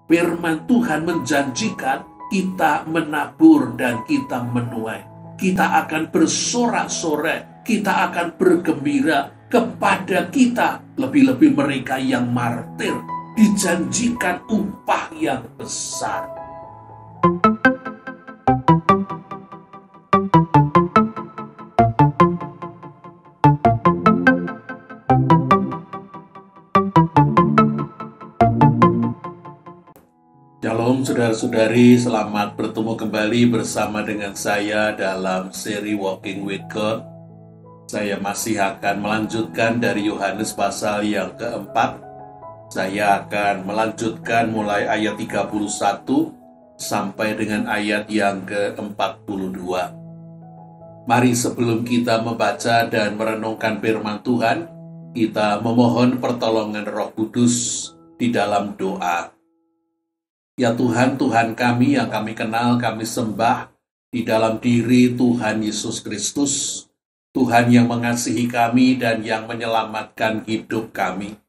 Firman Tuhan menjanjikan kita menabur dan kita menuai. Kita akan bersorak-sorai, kita akan bergembira kepada kita. Lebih-lebih mereka yang martir, dijanjikan upah yang besar. Shalom saudara-saudari, selamat bertemu kembali bersama dengan saya dalam seri Walking with God. Saya masih akan melanjutkan dari Yohanes pasal yang keempat. Saya akan melanjutkan mulai ayat 31 sampai dengan ayat yang ke-42. Mari sebelum kita membaca dan merenungkan firman Tuhan, kita memohon pertolongan Roh Kudus di dalam doa. Ya Tuhan, Tuhan kami yang kami kenal, kami sembah di dalam diri Tuhan Yesus Kristus, Tuhan yang mengasihi kami dan yang menyelamatkan hidup kami.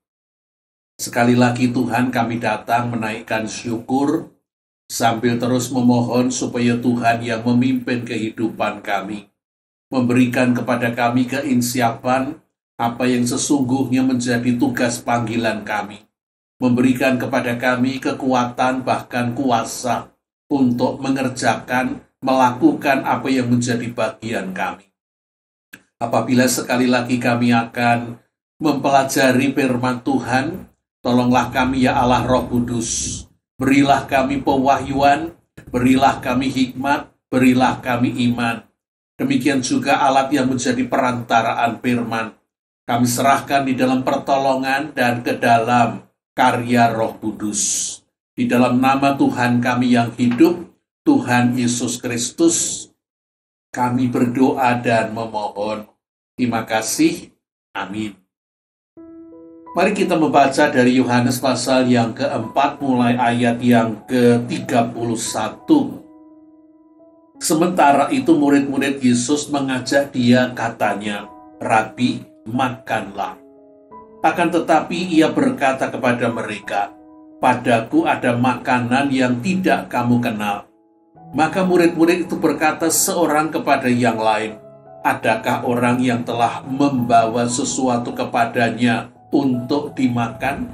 Sekali lagi Tuhan, kami datang menaikkan syukur sambil terus memohon supaya Tuhan yang memimpin kehidupan kami, memberikan kepada kami keinsiapan apa yang sesungguhnya menjadi tugas panggilan kami, memberikan kepada kami kekuatan bahkan kuasa untuk mengerjakan, melakukan apa yang menjadi bagian kami. Apabila sekali lagi kami akan mempelajari firman Tuhan, tolonglah kami ya Allah Roh Kudus, berilah kami pewahyuan, berilah kami hikmat, berilah kami iman. Demikian juga alat yang menjadi perantaraan firman, kami serahkan di dalam pertolongan dan ke dalam karya Roh Kudus. Di dalam nama Tuhan kami yang hidup, Tuhan Yesus Kristus, kami berdoa dan memohon. Terima kasih. Amin. Mari kita membaca dari Yohanes pasal yang keempat mulai ayat yang ke-31. Sementara itu murid-murid Yesus mengajak dia, katanya, "Rabi, makanlah." Akan tetapi ia berkata kepada mereka, "Padaku ada makanan yang tidak kamu kenal." Maka murid-murid itu berkata seorang kepada yang lain, "Adakah orang yang telah membawa sesuatu kepadanya untuk dimakan?"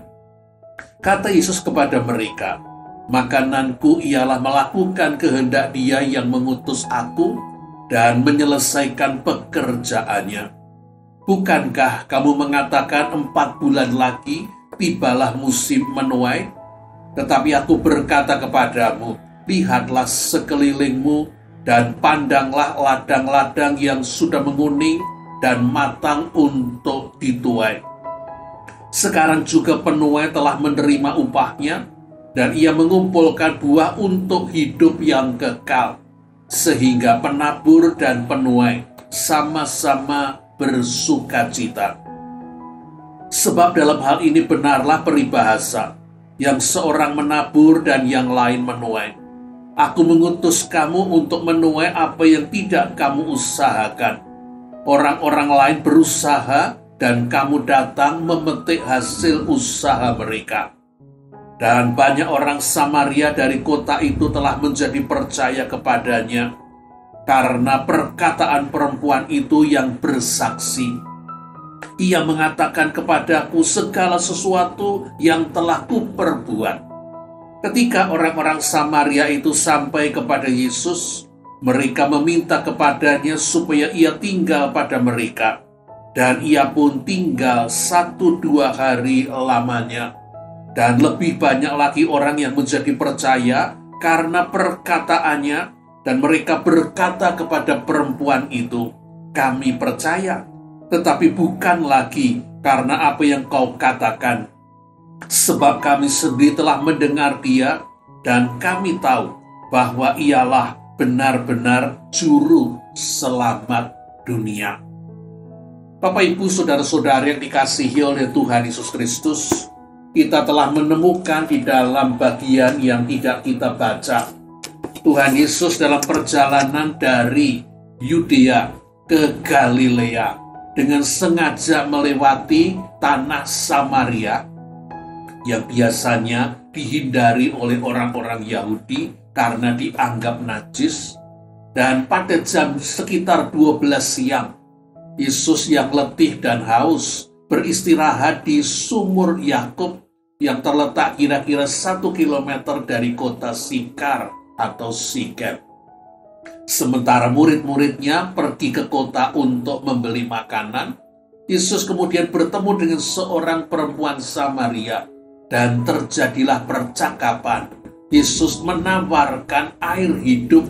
Kata Yesus kepada mereka, "Makananku ialah melakukan kehendak Dia yang mengutus aku dan menyelesaikan pekerjaannya. Bukankah kamu mengatakan 4 bulan lagi tibalah musim menuai? Tetapi aku berkata kepadamu, lihatlah sekelilingmu dan pandanglah ladang-ladang yang sudah menguning dan matang untuk dituai. Sekarang juga penuai telah menerima upahnya, dan ia mengumpulkan buah untuk hidup yang kekal, sehingga penabur dan penuai sama-sama bersukacita. Sebab dalam hal ini benarlah peribahasa, yang seorang menabur dan yang lain menuai. Aku mengutus kamu untuk menuai apa yang tidak kamu usahakan. Orang-orang lain berusaha dan kamu datang memetik hasil usaha mereka." Dan banyak orang Samaria dari kota itu telah menjadi percaya kepadanya karena perkataan perempuan itu yang bersaksi. Ia mengatakan kepadaku segala sesuatu yang telah kuperbuat. Ketika orang-orang Samaria itu sampai kepada Yesus, mereka meminta kepadanya supaya ia tinggal pada mereka. Dan ia pun tinggal 1-2 hari lamanya. Dan lebih banyak lagi orang yang menjadi percaya karena perkataannya. Dan mereka berkata kepada perempuan itu, "Kami percaya, tetapi bukan lagi karena apa yang kau katakan. Sebab kami sendiri telah mendengar Dia, dan kami tahu bahwa Ialah benar-benar juru selamat dunia." Bapak, Ibu, saudara-saudara yang dikasihi oleh Tuhan Yesus Kristus, kita telah menemukan di dalam bagian yang tidak kita baca, Tuhan Yesus dalam perjalanan dari Yudea ke Galilea dengan sengaja melewati tanah Samaria yang biasanya dihindari oleh orang-orang Yahudi karena dianggap najis. Dan pada jam sekitar 12 siang, Yesus yang letih dan haus beristirahat di sumur Yakub yang terletak kira-kira 1 kilometer dari kota Sikar atau Sikem. Sementara murid-muridnya pergi ke kota untuk membeli makanan, Yesus kemudian bertemu dengan seorang perempuan Samaria dan terjadilah percakapan. Yesus menawarkan air hidup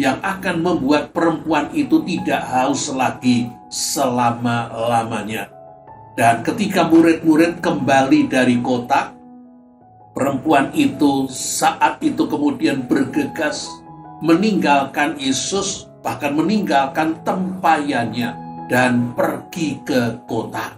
yang akan membuat perempuan itu tidak haus lagi selama-lamanya. Dan ketika murid-murid kembali dari kota, perempuan itu saat itu kemudian bergegas meninggalkan Yesus, bahkan meninggalkan tempayannya dan pergi ke kota.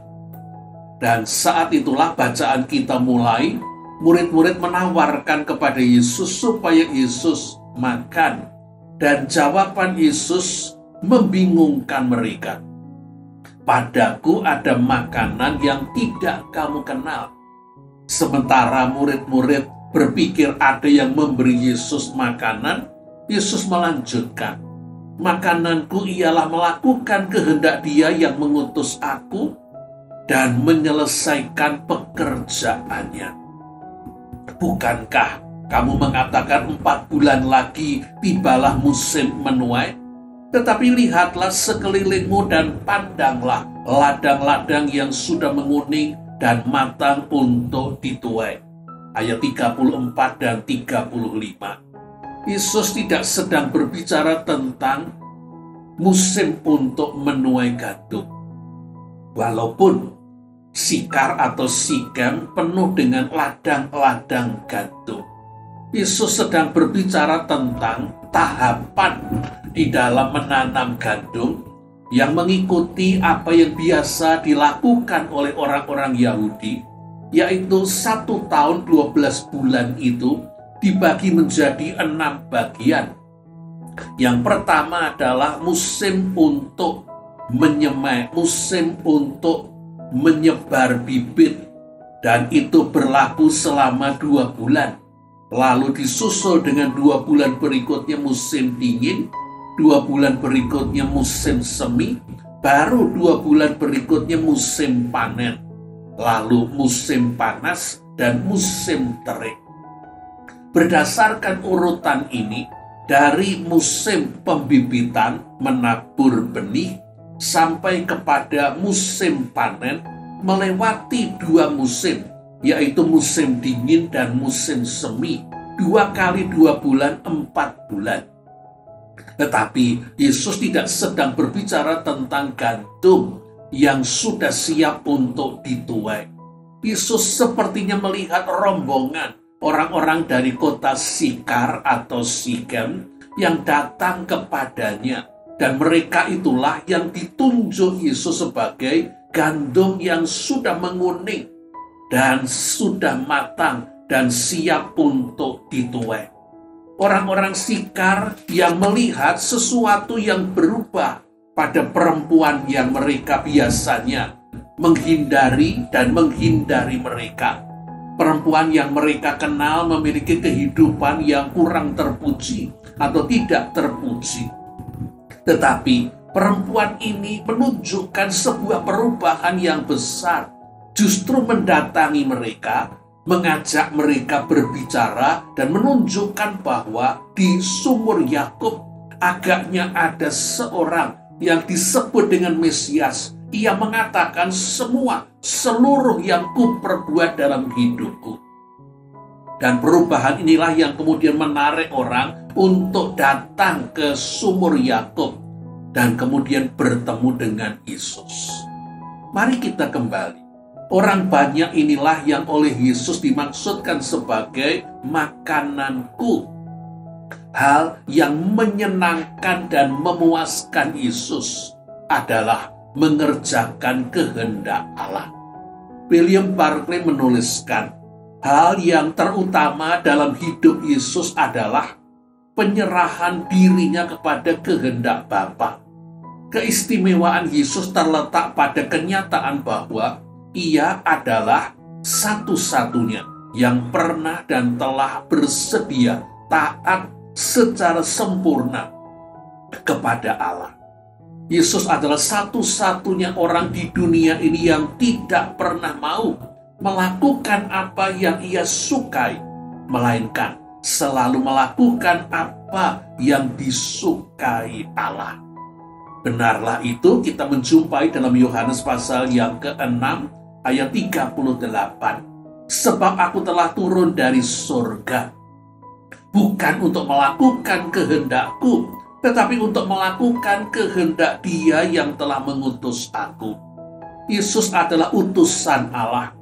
Dan saat itulah bacaan kita mulai, murid-murid menawarkan kepada Yesus supaya Yesus makan. Dan jawaban Yesus membingungkan mereka. Padaku ada makanan yang tidak kamu kenal. Sementara murid-murid berpikir ada yang memberi Yesus makanan, Yesus melanjutkan, makananku ialah melakukan kehendak Dia yang mengutus aku dan menyelesaikan pekerjaannya. Bukankah kamu mengatakan 4 bulan lagi tibalah musim menuai? Tetapi lihatlah sekelilingmu dan pandanglah ladang-ladang yang sudah menguning dan matang untuk dituai. Ayat 34 dan 35. Yesus tidak sedang berbicara tentang musim untuk menuai gandum. Walaupun Sikar atau Sikem penuh dengan ladang-ladang gandum, Yesus sedang berbicara tentang tahapan di dalam menanam gandum yang mengikuti apa yang biasa dilakukan oleh orang-orang Yahudi, yaitu 1 tahun 12 bulan itu dibagi menjadi 6 bagian. Yang pertama adalah musim untuk menyemai, musim untuk menyebar bibit, dan itu berlaku selama 2 bulan. Lalu disusul dengan 2 bulan berikutnya musim dingin, 2 bulan berikutnya musim semi, baru 2 bulan berikutnya musim panen, lalu musim panas dan musim terik. Berdasarkan urutan ini, dari musim pembibitan menabur benih sampai kepada musim panen melewati 2 musim, yaitu musim dingin dan musim semi, 2 kali 2 bulan, 4 bulan. Tetapi Yesus tidak sedang berbicara tentang gandum yang sudah siap untuk dituai. Yesus sepertinya melihat rombongan orang-orang dari kota Sikar atau Sikem yang datang kepadanya, dan mereka itulah yang ditunjuk Yesus sebagai gandum yang sudah menguning dan sudah matang dan siap untuk dituai. Orang-orang Sikar yang melihat sesuatu yang berubah pada perempuan yang mereka biasanya menghindari mereka. Perempuan yang mereka kenal memiliki kehidupan yang kurang terpuji atau tidak terpuji. Tetapi perempuan ini menunjukkan sebuah perubahan yang besar. Justru mendatangi mereka, mengajak mereka berbicara, dan menunjukkan bahwa di sumur Yakub agaknya ada seorang yang disebut dengan Mesias. Ia mengatakan seluruh yang kuperbuat dalam hidupku. Dan perubahan inilah yang kemudian menarik orang untuk datang ke sumur Yakub dan kemudian bertemu dengan Yesus. Mari kita kembali. Orang banyak inilah yang oleh Yesus dimaksudkan sebagai makananku. Hal yang menyenangkan dan memuaskan Yesus adalah mengerjakan kehendak Allah. William Barclay menuliskan, hal yang terutama dalam hidup Yesus adalah penyerahan dirinya kepada kehendak Bapa. Keistimewaan Yesus terletak pada kenyataan bahwa Ia adalah satu-satunya yang pernah dan telah bersedia taat secara sempurna kepada Allah. Yesus adalah satu-satunya orang di dunia ini yang tidak pernah mau melakukan apa yang ia sukai, melainkan selalu melakukan apa yang disukai Allah. Benarlah itu kita menjumpai dalam Yohanes pasal yang ke-6 ayat 38. Sebab aku telah turun dari surga, bukan untuk melakukan kehendakku, tetapi untuk melakukan kehendak Dia yang telah mengutus aku. Yesus adalah utusan Allah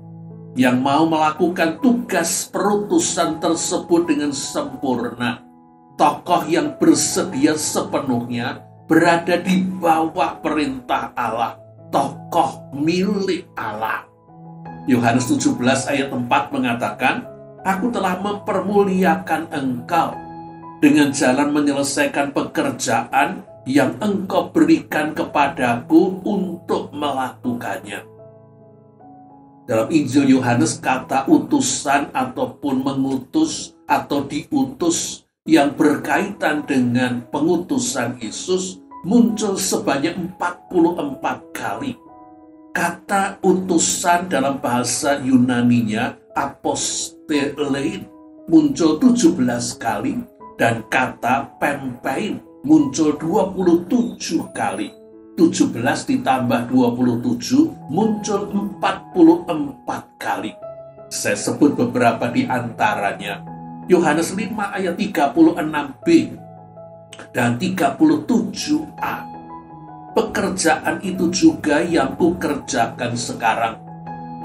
yang mau melakukan tugas perutusan tersebut dengan sempurna. Tokoh yang bersedia sepenuhnya berada di bawah perintah Allah, tokoh milik Allah. Yohanes 17 ayat 4 mengatakan, aku telah mempermuliakan engkau dengan jalan menyelesaikan pekerjaan yang engkau berikan kepadaku untuk melakukannya. Dalam Injil Yohanes, kata utusan ataupun mengutus atau diutus yang berkaitan dengan pengutusan Yesus muncul sebanyak 44 kali. Kata utusan dalam bahasa Yunaninya apostelein muncul 17 kali dan kata pempein muncul 27 kali. 17 ditambah 27 muncul 44 kali. Saya sebut beberapa di antaranya. Yohanes 5 ayat 36b dan 37a. Pekerjaan itu juga yang kukerjakan sekarang,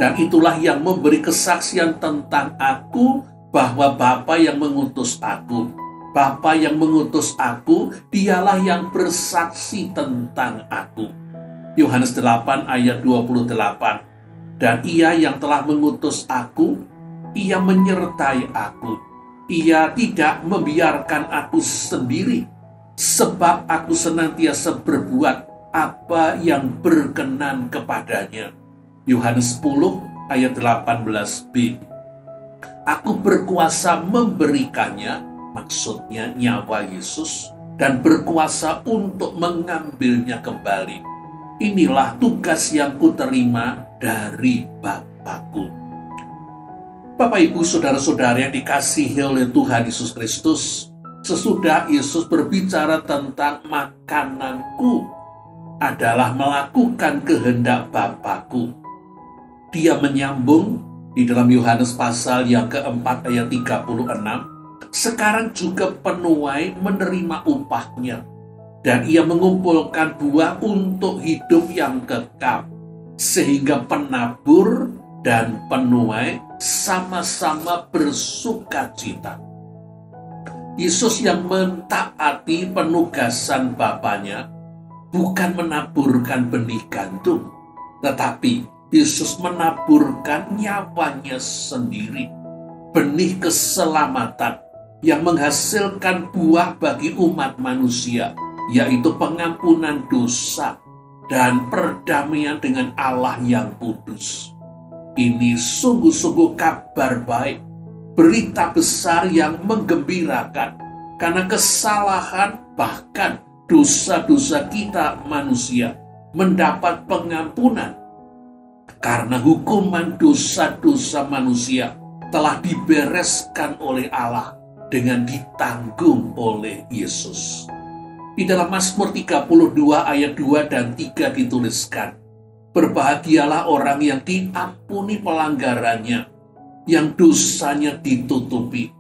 dan itulah yang memberi kesaksian tentang aku bahwa Bapa yang mengutus aku. Bapa yang mengutus aku, dialah yang bersaksi tentang aku. Yohanes 8 ayat 28. Dan ia yang telah mengutus aku, ia menyertai aku. Ia tidak membiarkan aku sendiri, sebab aku senantiasa berbuat apa yang berkenan kepadanya. Yohanes 10 ayat 18b. Aku berkuasa memberikannya, maksudnya nyawa Yesus, dan berkuasa untuk mengambilnya kembali. Inilah tugas yang kuterima dari Bapakku. Bapak, Ibu, saudara-saudara yang dikasihi oleh Tuhan Yesus Kristus, sesudah Yesus berbicara tentang makananku adalah melakukan kehendak Bapakku, Dia menyambung di dalam Yohanes pasal yang keempat ayat 36. Sekarang juga penuai menerima upahnya, dan ia mengumpulkan buah untuk hidup yang kekal, sehingga penabur dan penuai sama-sama bersukacita. Yesus yang mentaati penugasan Bapaknya bukan menaburkan benih gandum, tetapi Yesus menaburkan nyawanya sendiri, benih keselamatan yang menghasilkan buah bagi umat manusia, yaitu pengampunan dosa dan perdamaian dengan Allah yang kudus. Ini sungguh-sungguh kabar baik, berita besar yang menggembirakan, karena kesalahan bahkan dosa-dosa kita manusia mendapat pengampunan, karena hukuman dosa-dosa manusia telah dibereskan oleh Allah dengan ditanggung oleh Yesus. Di dalam Mazmur 32 ayat 2 dan 3 dituliskan, berbahagialah orang yang diampuni pelanggarannya, yang dosanya ditutupi.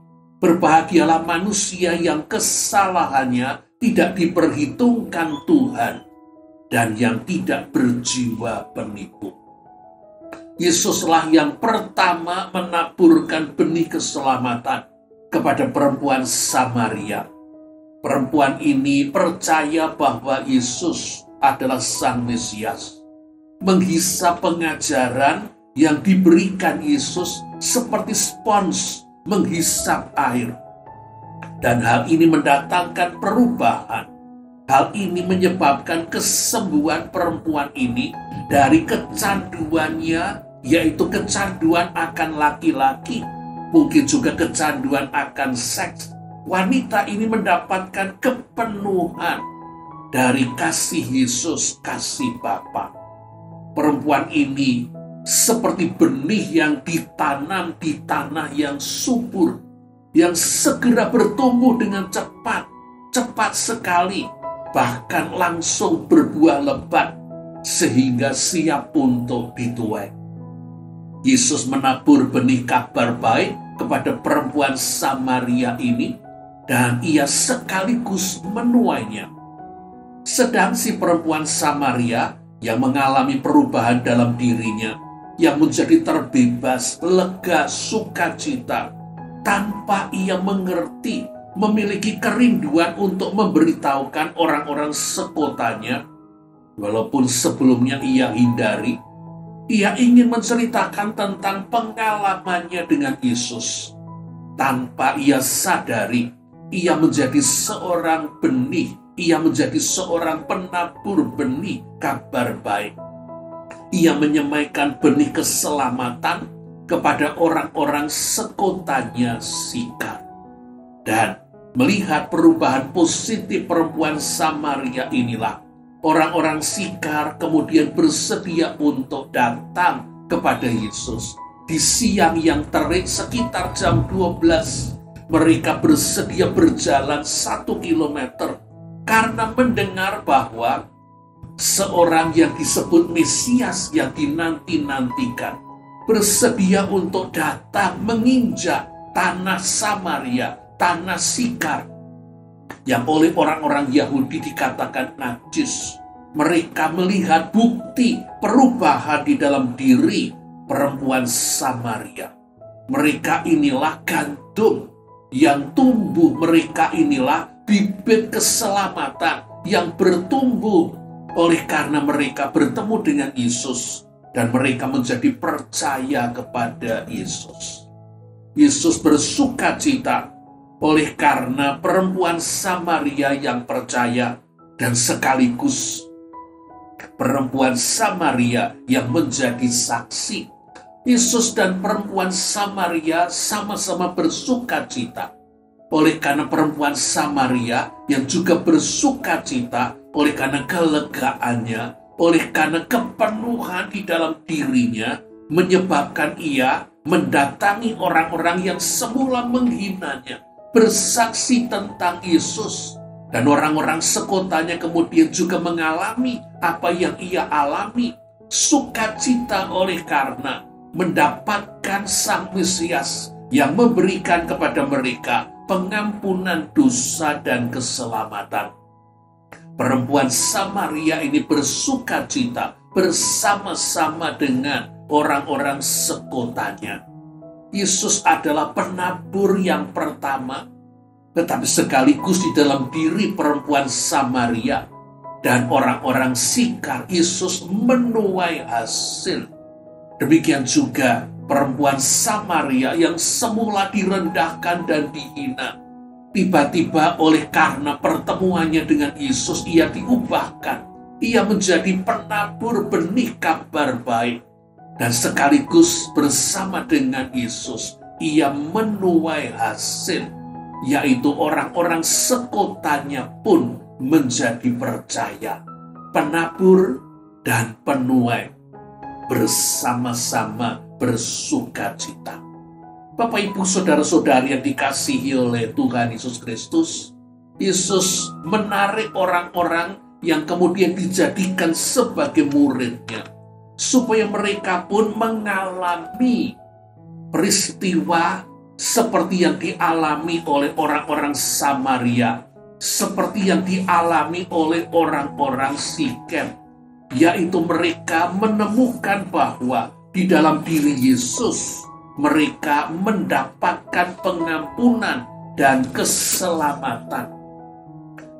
Berbahagialah manusia yang kesalahannya tidak diperhitungkan Tuhan, dan yang tidak berjiwa penipu. Yesuslah yang pertama menaburkan benih keselamatan kepada perempuan Samaria. Perempuan ini percaya bahwa Yesus adalah Sang Mesias, menghisap pengajaran yang diberikan Yesus seperti spons menghisap air. Dan hal ini mendatangkan perubahan. Hal ini menyebabkan kesembuhan perempuan ini dari kecanduannya, yaitu kecanduan akan laki-laki, mungkin juga kecanduan akan seks, wanita ini mendapatkan kepenuhan dari kasih Yesus, kasih Bapa. Perempuan ini seperti benih yang ditanam di tanah yang subur, yang segera bertumbuh dengan cepat sekali, bahkan langsung berbuah lebat, sehingga siap untuk dituai. Yesus menabur benih kabar baik kepada perempuan Samaria ini, dan ia sekaligus menuainya. Sedang si perempuan Samaria yang mengalami perubahan dalam dirinya, yang menjadi terbebas, lega, sukacita, tanpa ia mengerti, memiliki kerinduan untuk memberitahukan orang-orang sekotanya, walaupun sebelumnya ia hindari. Ia ingin menceritakan tentang pengalamannya dengan Yesus. Tanpa ia sadari, ia menjadi seorang benih, ia menjadi seorang penabur benih kabar baik. Ia menyemaikan benih keselamatan kepada orang-orang sekotanya Sikar. Dan melihat perubahan positif perempuan Samaria inilah, orang-orang Sikar kemudian bersedia untuk datang kepada Yesus. Di siang yang terik sekitar jam 12, mereka bersedia berjalan 1 kilometer karena mendengar bahwa seorang yang disebut Mesias yang dinanti-nantikan bersedia untuk datang menginjak tanah Samaria, tanah Sikar, yang oleh orang-orang Yahudi dikatakan najis. Mereka melihat bukti perubahan di dalam diri perempuan Samaria. Mereka inilah gandum yang tumbuh, mereka inilah bibit keselamatan yang bertumbuh oleh karena mereka bertemu dengan Yesus dan mereka menjadi percaya kepada Yesus. Yesus bersukacita oleh karena perempuan Samaria yang percaya, dan sekaligus perempuan Samaria yang menjadi saksi. Yesus dan perempuan Samaria sama-sama bersukacita oleh karena perempuan Samaria yang juga bersukacita oleh karena kelegaannya, oleh karena kepenuhan di dalam dirinya, menyebabkan ia mendatangi orang-orang yang semula menghinanya, bersaksi tentang Yesus, dan orang-orang sekotanya kemudian juga mengalami apa yang ia alami, sukacita oleh karena mendapatkan Sang Mesias yang memberikan kepada mereka pengampunan dosa dan keselamatan. Perempuan Samaria ini bersukacita bersama-sama dengan orang-orang sekotanya. Yesus adalah penabur yang pertama, tetapi sekaligus di dalam diri perempuan Samaria dan orang-orang Sikar, Yesus menuai hasil. Demikian juga perempuan Samaria yang semula direndahkan dan dihina, tiba-tiba oleh karena pertemuannya dengan Yesus, ia diubahkan. Ia menjadi penabur benih kabar baik. Dan sekaligus bersama dengan Yesus, ia menuai hasil, yaitu orang-orang sekotanya pun menjadi percaya. Penabur dan penuai bersama-sama bersukacita. Bapak, Ibu, saudara-saudari yang dikasihi oleh Tuhan Yesus Kristus, Yesus menarik orang-orang yang kemudian dijadikan sebagai murid-Nya, supaya mereka pun mengalami peristiwa seperti yang dialami oleh orang-orang Samaria, seperti yang dialami oleh orang-orang Sikem, yaitu mereka menemukan bahwa di dalam diri Yesus mereka mendapatkan pengampunan dan keselamatan.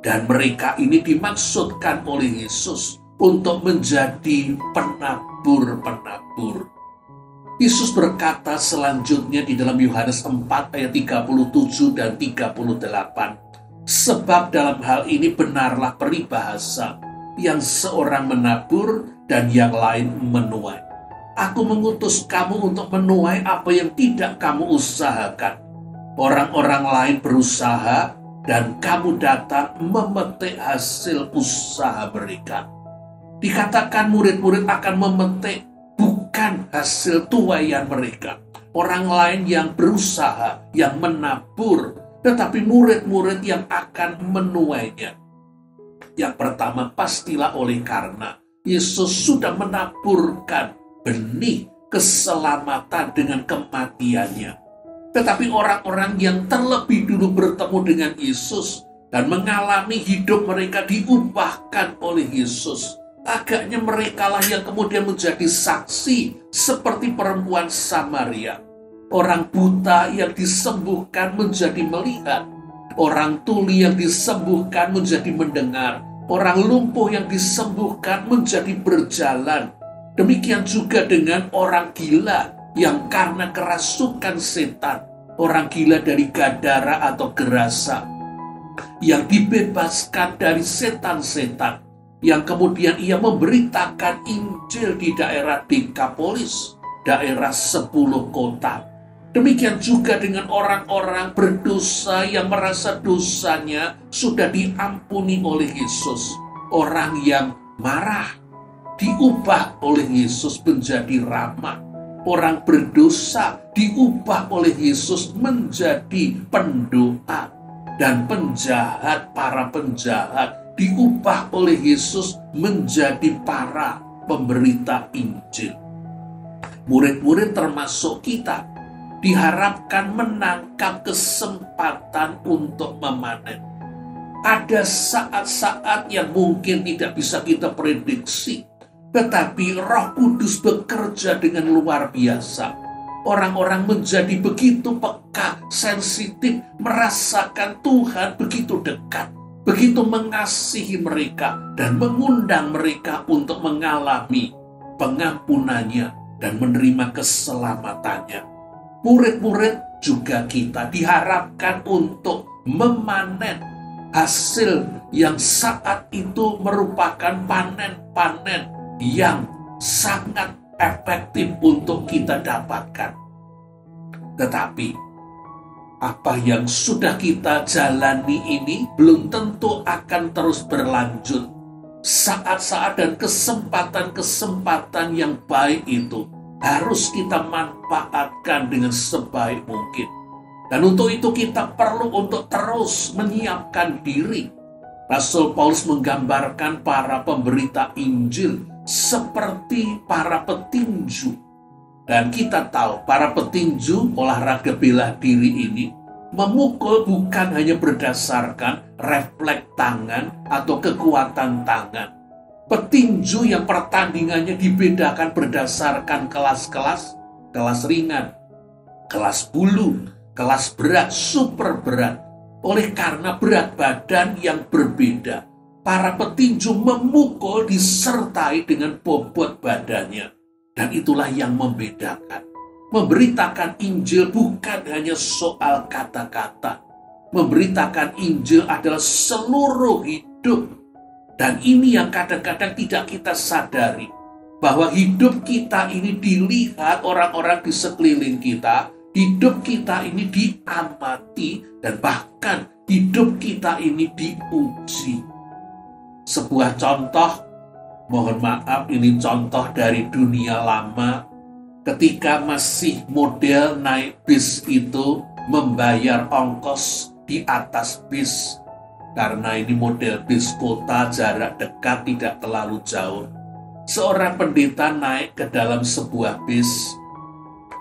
Dan mereka ini dimaksudkan oleh Yesus untuk menjadi penabur-penabur. Yesus berkata selanjutnya di dalam Yohanes 4 ayat 37 dan 38. Sebab dalam hal ini benarlah peribahasa, yang seorang menabur dan yang lain menuai. Aku mengutus kamu untuk menuai apa yang tidak kamu usahakan. Orang-orang lain berusaha dan kamu datang memetik hasil usaha mereka. Dikatakan murid-murid akan memetik bukan hasil tuaian mereka. Orang lain yang berusaha, yang menabur, tetapi murid-murid yang akan menuainya. Yang pertama pastilah oleh karena Yesus sudah menaburkan benih keselamatan dengan kematiannya. Tetapi orang-orang yang terlebih dulu bertemu dengan Yesus dan mengalami hidup mereka diubahkan oleh Yesus, agaknya merekalah yang kemudian menjadi saksi seperti perempuan Samaria. Orang buta yang disembuhkan menjadi melihat, orang tuli yang disembuhkan menjadi mendengar, orang lumpuh yang disembuhkan menjadi berjalan. Demikian juga dengan orang gila yang karena kerasukan setan, orang gila dari Gadara atau Gerasa, yang dibebaskan dari setan-setan, yang kemudian ia memberitakan Injil di daerah Dekapolis, daerah 10 kota. Demikian juga dengan orang-orang berdosa yang merasa dosanya sudah diampuni oleh Yesus. Orang yang marah diubah oleh Yesus menjadi ramah. Orang berdosa diubah oleh Yesus menjadi pendoa. Dan penjahat, para penjahat diubah oleh Yesus menjadi para pemberita Injil. Murid-murid termasuk kita diharapkan menangkap kesempatan untuk memanen. Ada saat-saat yang mungkin tidak bisa kita prediksi, tetapi Roh Kudus bekerja dengan luar biasa. Orang-orang menjadi begitu peka, sensitif, merasakan Tuhan begitu dekat, begitu mengasihi mereka, dan mengundang mereka untuk mengalami pengampunannya dan menerima keselamatannya. Murid-murid juga kita diharapkan untuk memanen hasil yang saat itu merupakan panen-panen yang sangat efektif untuk kita dapatkan. Tetapi apa yang sudah kita jalani ini belum tentu akan terus berlanjut. Saat-saat dan kesempatan-kesempatan yang baik itu harus kita manfaatkan dengan sebaik mungkin. Dan untuk itu kita perlu untuk terus menyiapkan diri. Rasul Paulus menggambarkan para pemberita Injil seperti para petinju. Dan kita tahu para petinju olahraga bela diri ini memukul bukan hanya berdasarkan refleks tangan atau kekuatan tangan. Petinju yang pertandingannya dibedakan berdasarkan kelas-kelas, kelas ringan, kelas bulu, kelas berat, super berat. Oleh karena berat badan yang berbeda, para petinju memukul disertai dengan bobot badannya. Dan itulah yang membedakan. Memberitakan Injil bukan hanya soal kata-kata. Memberitakan Injil adalah seluruh hidup. Dan ini yang kadang-kadang tidak kita sadari. Bahwa hidup kita ini dilihat orang-orang di sekeliling kita. Hidup kita ini diamati. Dan bahkan hidup kita ini diuji. Sebuah contoh, mohon maaf ini contoh dari dunia lama. Ketika masih model naik bis itu membayar ongkos di atas bis. Karena ini model bis kota, jarak dekat, tidak terlalu jauh. Seorang pendeta naik ke dalam sebuah bis.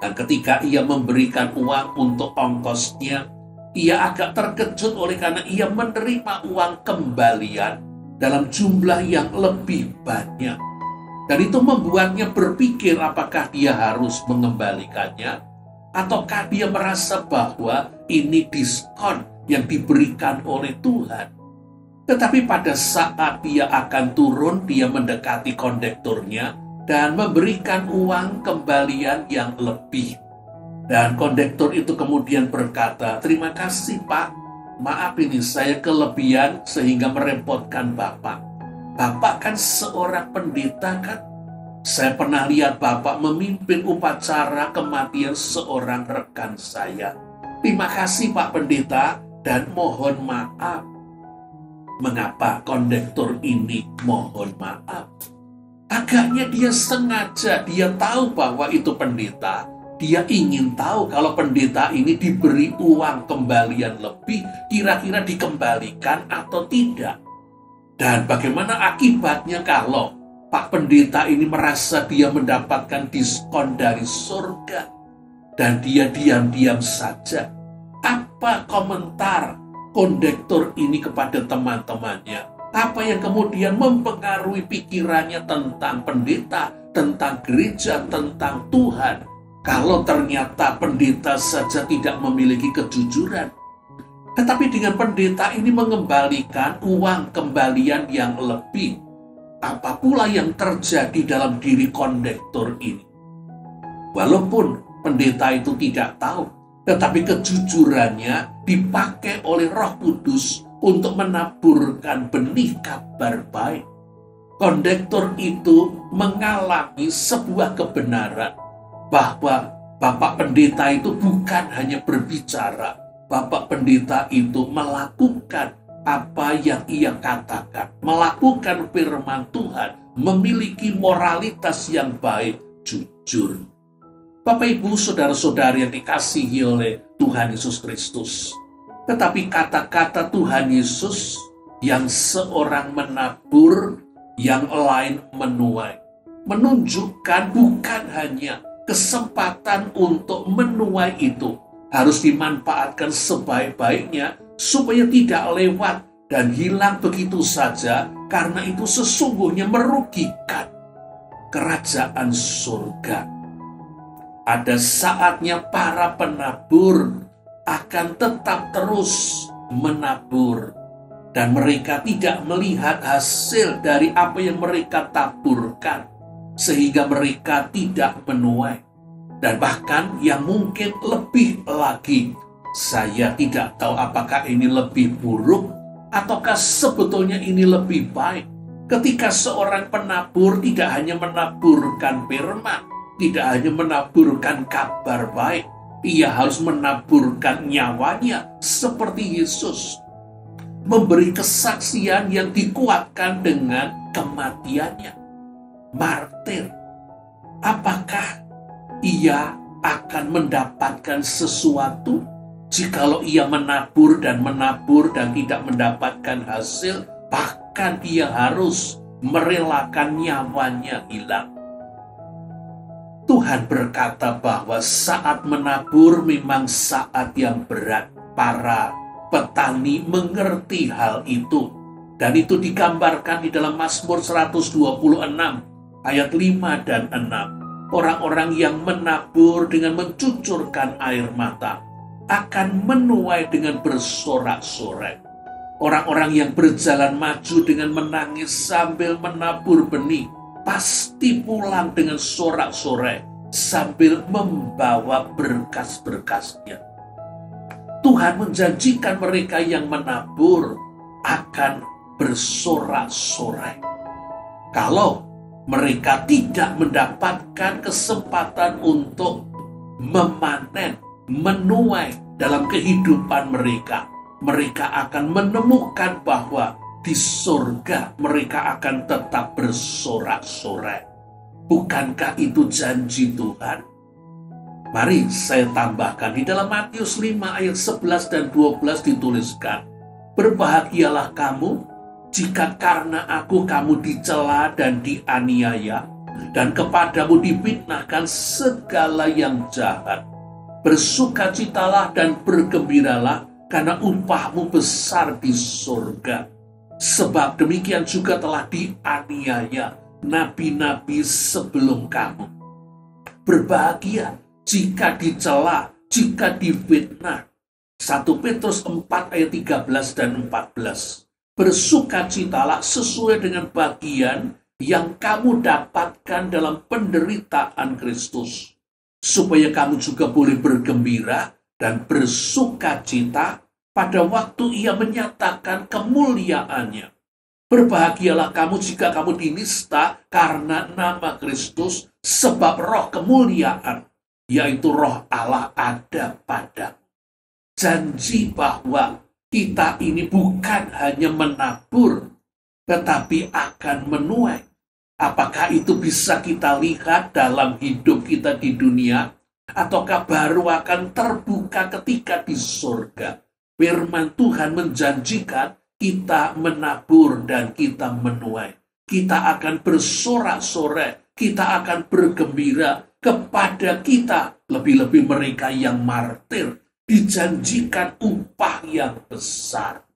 Dan ketika ia memberikan uang untuk ongkosnya, ia agak terkejut oleh karena ia menerima uang kembalian dalam jumlah yang lebih banyak. Dan itu membuatnya berpikir apakah dia harus mengembalikannya, ataukah dia merasa bahwa ini diskon yang diberikan oleh Tuhan. Tetapi pada saat dia akan turun, dia mendekati kondekturnya dan memberikan uang kembalian yang lebih. Dan kondektur itu kemudian berkata, "Terima kasih Pak, maaf ini saya kelebihan sehingga merepotkan Bapak. Bapak kan seorang pendeta kan? Saya pernah lihat Bapak memimpin upacara kematian seorang rekan saya. Terima kasih Pak Pendeta dan mohon maaf. Mengapa kondektur ini mohon maaf? Agaknya dia sengaja, dia tahu bahwa itu pendeta. Dia ingin tahu kalau pendeta ini diberi uang kembalian lebih, kira-kira dikembalikan atau tidak. Dan bagaimana akibatnya kalau Pak Pendeta ini merasa dia mendapatkan diskon dari surga dan dia diam-diam saja. Apa komentar kondektur ini kepada teman-temannya? Apa yang kemudian mempengaruhi pikirannya tentang pendeta, tentang gereja, tentang Tuhan? Kalau ternyata pendeta saja tidak memiliki kejujuran, tetapi dengan pendeta ini mengembalikan uang kembalian yang lebih, apa pula yang terjadi dalam diri kondektur ini? Walaupun pendeta itu tidak tahu, tetapi kejujurannya dipakai oleh Roh Kudus untuk menaburkan benih kabar baik. Kondektur itu mengalami sebuah kebenaran bahwa Bapak Pendeta itu bukan hanya berbicara, Bapak Pendeta itu melakukan apa yang ia katakan, melakukan firman Tuhan, memiliki moralitas yang baik, jujur. Bapak Ibu, saudara-saudari yang dikasihi oleh Tuhan Yesus Kristus. Tetapi kata-kata Tuhan Yesus yang seorang menabur, yang lain menuai, menunjukkan bukan hanya kesempatan untuk menuai itu harus dimanfaatkan sebaik-baiknya supaya tidak lewat dan hilang begitu saja, karena itu sesungguhnya merugikan kerajaan surga. Ada saatnya para penabur akan tetap terus menabur dan mereka tidak melihat hasil dari apa yang mereka taburkan, sehingga mereka tidak menuai. Dan bahkan yang mungkin lebih lagi, saya tidak tahu apakah ini lebih buruk ataukah sebetulnya ini lebih baik. Ketika seorang penabur tidak hanya menaburkan firman, tidak hanya menaburkan kabar baik, ia harus menaburkan nyawanya seperti Yesus, memberi kesaksian yang dikuatkan dengan kematiannya. Martir, apakah ia akan mendapatkan sesuatu jikalau ia menabur dan tidak mendapatkan hasil, bahkan ia harus merelakan nyawanya hilang? Tuhan berkata bahwa saat menabur memang saat yang berat. Para petani mengerti hal itu, dan itu digambarkan di dalam Mazmur 126 ayat 5 dan 6. Orang-orang yang menabur dengan mencucurkan air mata akan menuai dengan bersorak-sorai. Orang-orang yang berjalan maju dengan menangis sambil menabur benih pasti pulang dengan sorak-sorai sambil membawa berkas-berkasnya. Tuhan menjanjikan mereka yang menabur akan bersorak-sorai. Kalau mereka tidak mendapatkan kesempatan untuk memanen, menuai dalam kehidupan mereka, mereka akan menemukan bahwa di surga mereka akan tetap bersorak-sorai. Bukankah itu janji Tuhan? Mari saya tambahkan, di dalam Matius 5 ayat 11 dan 12 dituliskan, berbahagialah kamu jika karena aku kamu dicela dan dianiaya, dan kepadamu difitnahkan segala yang jahat. Bersukacitalah dan bergembiralah, karena upahmu besar di surga. Sebab demikian juga telah dianiaya nabi-nabi sebelum kamu. Berbahagia jika dicela, jika difitnah. 1 Petrus 4 ayat 13 dan 14. Bersukacitalah sesuai dengan bagian yang kamu dapatkan dalam penderitaan Kristus, supaya kamu juga boleh bergembira dan bersukacita pada waktu ia menyatakan kemuliaannya. Berbahagialah kamu jika kamu dinista karena nama Kristus, sebab roh kemuliaan, yaitu roh Allah ada padamu. Janji bahwa kita ini bukan hanya menabur, tetapi akan menuai. Apakah itu bisa kita lihat dalam hidup kita di dunia, ataukah baru akan terbuka ketika di surga? Firman Tuhan menjanjikan kita menabur dan kita menuai. Kita akan bersorak-sorai, kita akan bergembira kepada kita, lebih-lebih mereka yang martir, dijanjikan upah yang besar.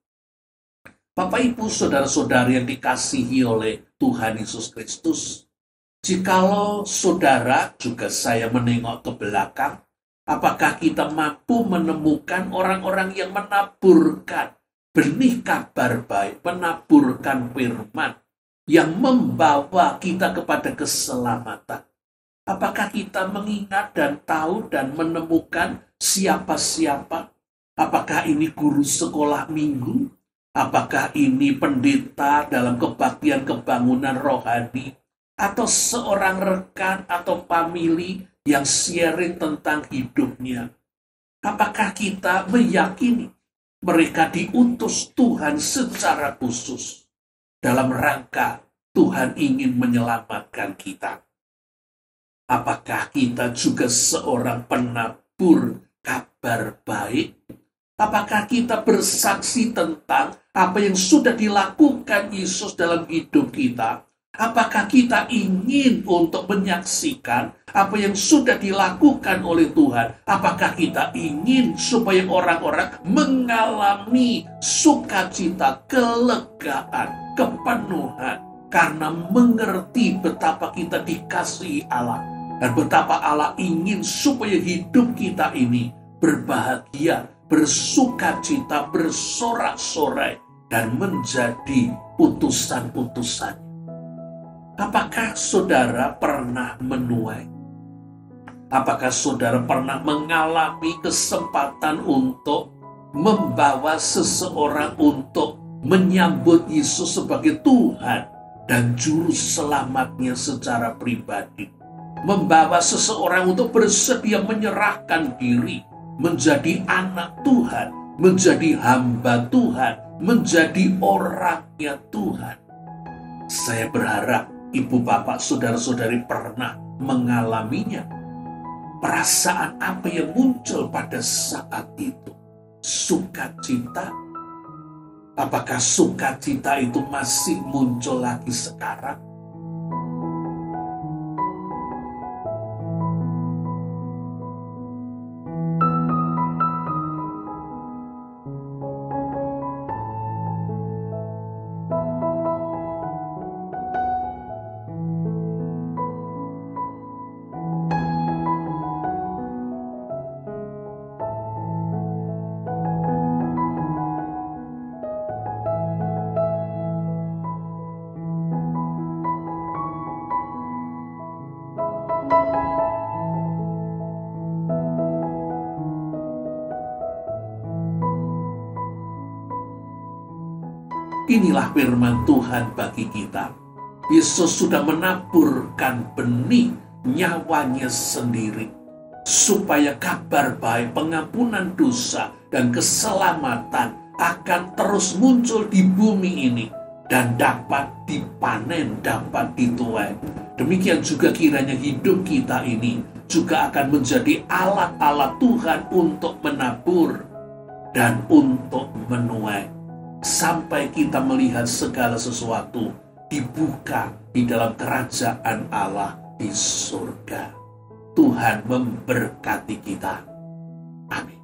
Bapak, Ibu, saudara-saudari yang dikasihi oleh Tuhan Yesus Kristus, jikalau saudara juga saya menengok ke belakang, apakah kita mampu menemukan orang-orang yang menaburkan benih kabar baik, menaburkan firman yang membawa kita kepada keselamatan? Apakah kita mengingat dan tahu dan menemukan siapa-siapa? Apakah ini guru sekolah minggu? Apakah ini pendeta dalam kebaktian kebangunan rohani? Atau seorang rekan atau famili yang sharing tentang hidupnya? Apakah kita meyakini mereka diutus Tuhan secara khusus dalam rangka Tuhan ingin menyelamatkan kita? Apakah kita juga seorang penabur kabar baik? Apakah kita bersaksi tentang apa yang sudah dilakukan Yesus dalam hidup kita? Apakah kita ingin untuk menyaksikan apa yang sudah dilakukan oleh Tuhan? Apakah kita ingin supaya orang-orang mengalami sukacita, kelegaan, kepenuhan, karena mengerti betapa kita dikasihi Allah dan betapa Allah ingin supaya hidup kita ini berbahagia, bersukacita, bersorak-sorai, dan menjadi utusan-utusan. Apakah saudara pernah menuai? Apakah saudara pernah mengalami kesempatan untuk membawa seseorang untuk menyambut Yesus sebagai Tuhan dan Juru Selamatnya secara pribadi? Membawa seseorang untuk bersedia menyerahkan diri, menjadi anak Tuhan, menjadi hamba Tuhan, menjadi orangnya Tuhan. Saya berharap ibu, bapak, saudara-saudari pernah mengalaminya. Perasaan apa yang muncul pada saat itu? Sukacita? Apakah sukacita itu masih muncul lagi sekarang? Inilah firman Tuhan bagi kita. Yesus sudah menaburkan benih nyawanya sendiri, supaya kabar baik, pengampunan dosa, dan keselamatan akan terus muncul di bumi ini dan dapat dipanen, dapat dituai. Demikian juga kiranya hidup kita ini juga akan menjadi alat-alat Tuhan untuk menabur dan untuk menuai, sampai kita melihat segala sesuatu dibuka di dalam kerajaan Allah di surga. Tuhan memberkati kita. Amin.